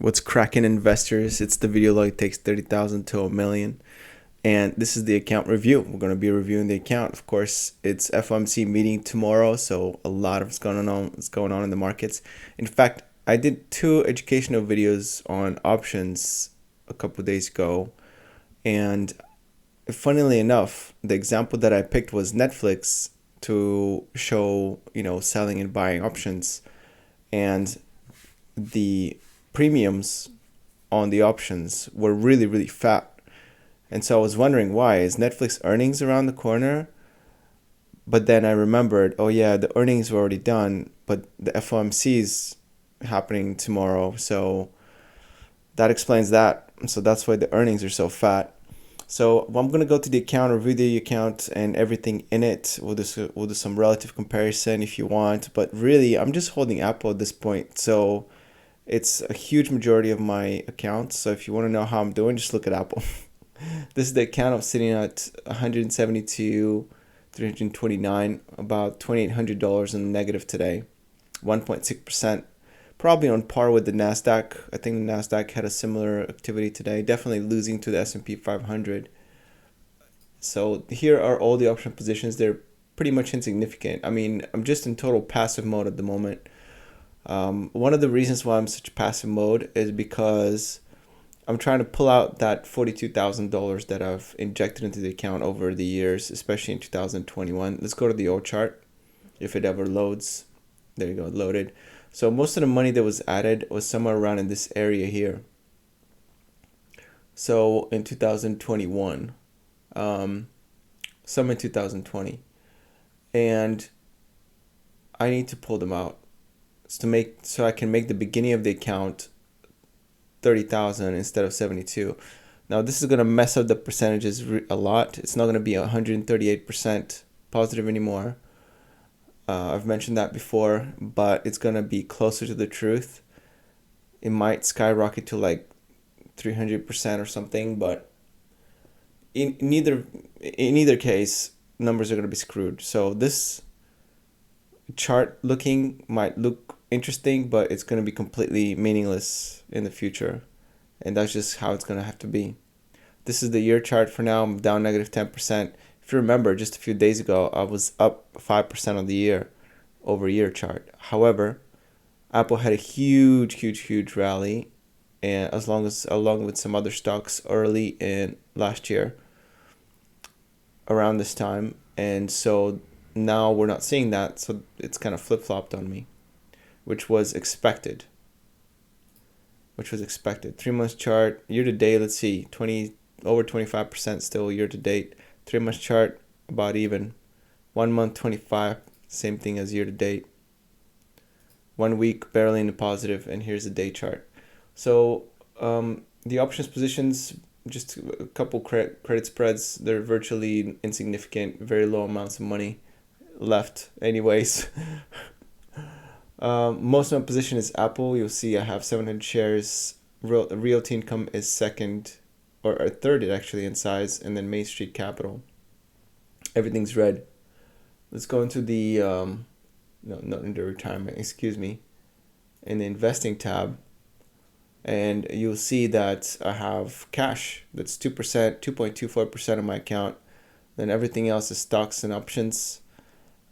What's cracking, investors? It's the video log. It takes 30,000 to a million. And this is the account review. We're going to be reviewing the account. Of course, it's FOMC meeting tomorrow, so a lot of what's going on in the markets. In fact, I did 2 educational videos on options a couple days ago, and funnily enough, the example that I picked was Netflix to show, selling and buying options, and the premiums on the options were really, really fat. And so I was wondering why. Is Netflix earnings around the corner? But then I remembered, oh yeah, the earnings were already done, but the FOMC is happening tomorrow. So that explains that. So that's why the earnings are so fat. So I'm going to go to the account, review the account and everything in it. We'll do some relative comparison if you want. But really, I'm just holding Apple at this point. So it's a huge majority of my accounts. So if you want to know how I'm doing, just look at Apple. This is the account. I'm sitting at 172, 329, about $2,800 in the negative today, 1.6%, probably on par with the Nasdaq. I think the Nasdaq had a similar activity today, definitely losing to the S&P 500. So here are all the option positions. They're pretty much insignificant. I mean, I'm just in total passive mode at the moment. One of the reasons why I'm such passive mode is because I'm trying to pull out that $42,000 that I've injected into the account over the years, especially in 2021. Let's go to the old chart, if it ever loads. There you go, loaded. So most of the money that was added was somewhere around in this area here. So in 2021, some in 2020. And I need to pull them out so I can make the beginning of the account 30,000 instead of 72. Now this is going to mess up the percentages a lot. It's not going to be 138% positive anymore. I've mentioned that before, but it's going to be closer to the truth. It might skyrocket to like 300% or something, but in either case, numbers are going to be screwed. So this chart might look interesting, but it's going to be completely meaningless in the future, and that's just how it's going to have to be. This is the year chart for now. I'm down negative 10%. If you remember, just a few days ago I was up 5% on the year over year chart. However, Apple had a huge rally, and along with some other stocks early in last year around this time, and so now we're not seeing that, so it's kind of flip-flopped on me, which was expected. 3 months chart, year to date, let's see, over 25% still year to date. 3 months chart, about even. 1 month, 25, same thing as year to date. 1 week, barely in the positive, and here's the day chart. So the options positions, just a couple credit spreads, they're virtually insignificant, very low amounts of money left anyways. Most of my position is Apple. You'll see I have 700 shares. Realty Income is second, or third actually in size, and then Main Street Capital. Everything's red. Let's go into the no, not into retirement, excuse me, in the investing tab, and you'll see that I have cash. That's 2%, 2.24% of my account. Then everything else is stocks and options.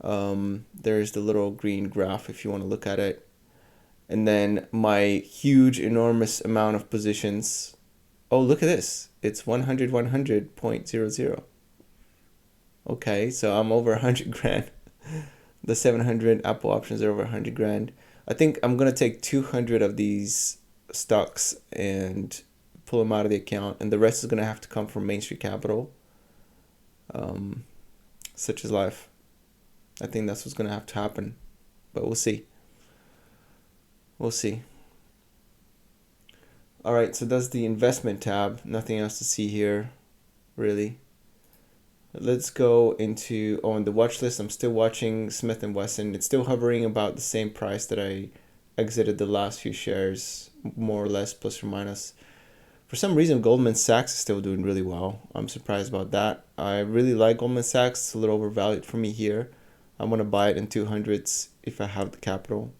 There's the little green graph if you want to look at it. And then my enormous amount of positions. Oh, look at this. It's 100.00. Okay, so I'm over 100 grand. The 700 Apple options are over 100 grand. I think I'm going to take 200 of these stocks and pull them out of the account, and the rest is going to have to come from Main Street Capital. Such is life. I think that's what's going to have to happen, but we'll see. All right, so that's the investment tab. Nothing else to see here, really. Let's go into on the watch list. I'm still watching Smith & Wesson. It's still hovering about the same price that I exited the last few shares, more or less, plus or minus. For some reason, Goldman Sachs is still doing really well. I'm surprised about that. I really like Goldman Sachs. It's a little overvalued for me here. I'm going to buy it in 200s if I have the capital.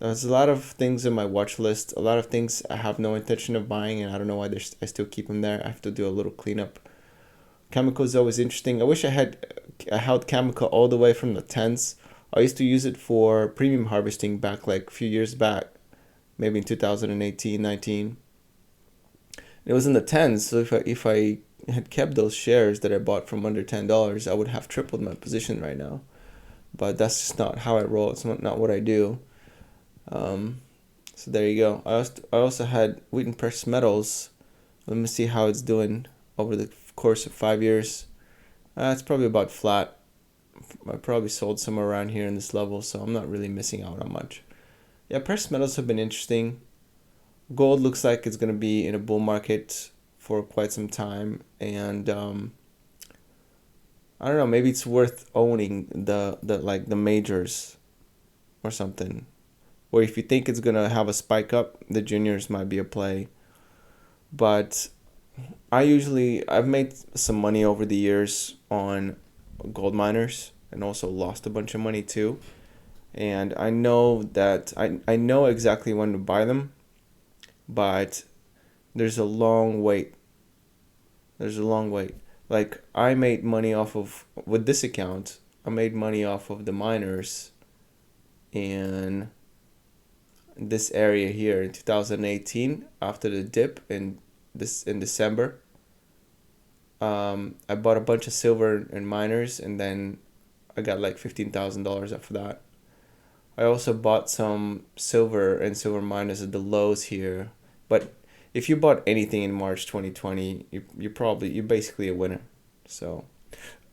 There's a lot of things in my watch list, a lot of things I have no intention of buying, and I don't know why I still keep them there. I have to do a little cleanup. Chemical is always interesting. I wish I held chemical all the way from the tens. I used to use it for premium harvesting back like a few years back, maybe in 2018, 19. It was in the tens, so if I had kept those shares that I bought from under $10, I would have tripled my position right now. But that's just not how I roll. It's not what I do. So there you go. I also had Wheaton Precious Metals. Let me see how it's doing over the course of 5 years. It's probably about flat. I probably sold somewhere around here in this level, so I'm not really missing out on much. Yeah, precious metals have been interesting. Gold looks like it's going to be in a bull market for quite some time, and I don't know, maybe it's worth owning the majors or something. Or if you think it's going to have a spike up, the juniors might be a play. But I've made some money over the years on gold miners and also lost a bunch of money too. And I know that I know exactly when to buy them, but there's a long wait. There's a long wait. Like I made money with this account, I made money off of the miners in this area here in 2018 after the dip in December. I bought a bunch of silver and miners, and then I got like $15,000 after that. I also bought some silver and silver miners at the lows here. But if you bought anything in March 2020, you're basically a winner. So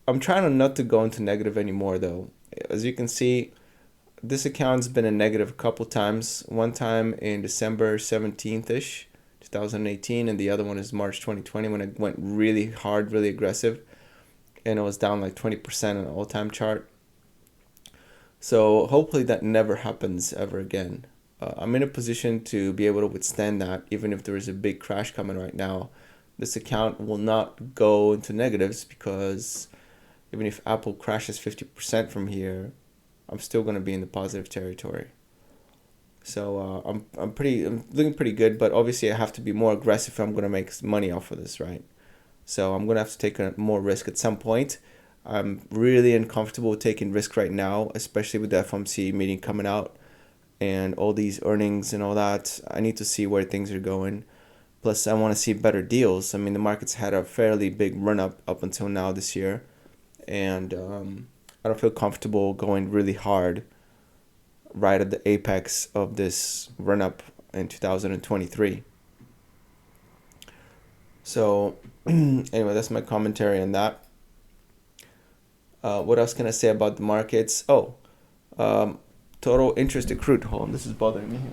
I'm trying not to go into negative anymore though. As you can see, this account's been a negative a couple times. One time in December 17th-ish, 2018, and the other one is March 2020 when it went really hard, really aggressive, and it was down like 20% on the all-time chart. So hopefully that never happens ever again. I'm in a position to be able to withstand that, even if there is a big crash coming right now. This account will not go into negatives because even if Apple crashes 50% from here, I'm still going to be in the positive territory. So I'm looking pretty good, but obviously I have to be more aggressive if I'm going to make money off of this, right? So I'm going to have to take more risk at some point. I'm really uncomfortable taking risk right now, especially with the FOMC meeting coming out and all these earnings and all that. I need to see where things are going. Plus, I want to see better deals. I mean, the market's had a fairly big run up until now this year, and I don't feel comfortable going really hard right at the apex of this run up in 2023. So anyway, that's my commentary on that. What else can I say about the markets? Total interest accrued. Hold on, this is bothering me here.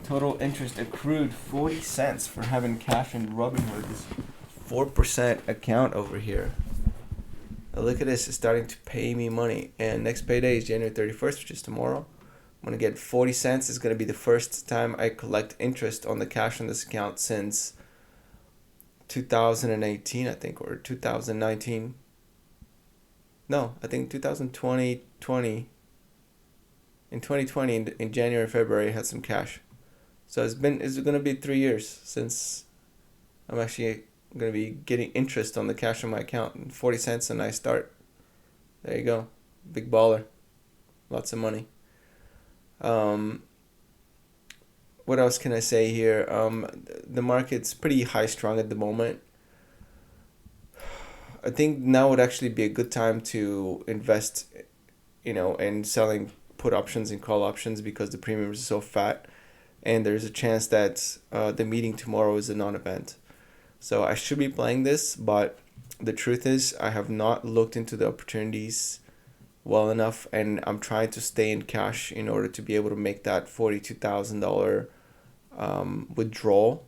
Total interest accrued 40 cents for having cash in Robinhood. This 4% account over here. Now look at this, it's starting to pay me money. And next payday is January 31st, which is tomorrow. I'm going to get 40 cents. It's going to be the first time I collect interest on the cash on this account since 2018, I think, or 2019. No, I think 2020. In 2020, in January, February, I had some cash. So it's going to be 3 years since I'm actually going to be getting interest on the cash on my account. And 40 cents, a nice start. There you go. Big baller. Lots of money. What else can I say here? The market's pretty high strung at the moment. I think now would actually be a good time to invest, in selling put options and call options because the premiums are so fat, and there's a chance that the meeting tomorrow is a non-event. So I should be playing this, but the truth is I have not looked into the opportunities well enough, and I'm trying to stay in cash in order to be able to make that $42,000 withdrawal.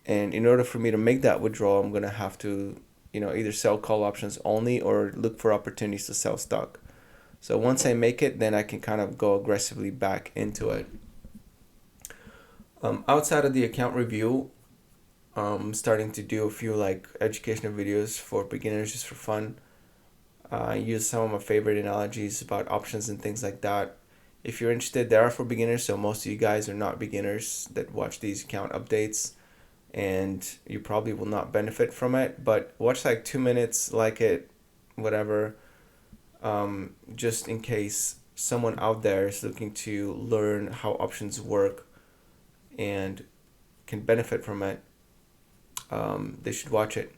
And in order for me to make that withdrawal, I'm going to have to either sell call options only or look for opportunities to sell stock. So once I make it, then I can kind of go aggressively back into it. Outside of the account review, I'm starting to do a few like educational videos for beginners just for fun. I use some of my favorite analogies about options and things like that. If you're interested, they are for beginners, so most of you guys are not beginners that watch these account updates, and you probably will not benefit from it. But watch like 2 minutes, like it, whatever, just in case someone out there is looking to learn how options work and can benefit from it. They should watch it.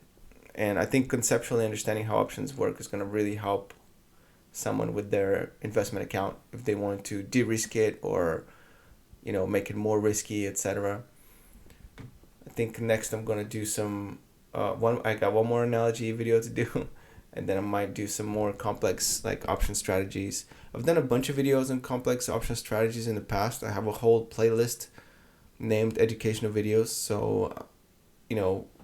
And I think conceptually understanding how options work is going to really help someone with their investment account if they want to de-risk it or, make it more risky, etc. I think next I'm going to do some I got one more analogy video to do, and then I might do some more complex like option strategies. I've done a bunch of videos on complex option strategies in the past. I have a whole playlist named educational videos, so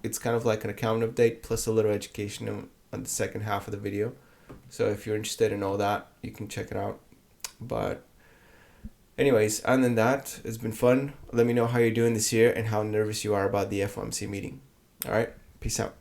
it's kind of like an account update plus a little education on the second half of the video. So if you're interested in all that, you can check it out. But anyways, other than that, it's been fun. Let me know how you're doing this year and how nervous you are about the FOMC meeting. All right, peace out.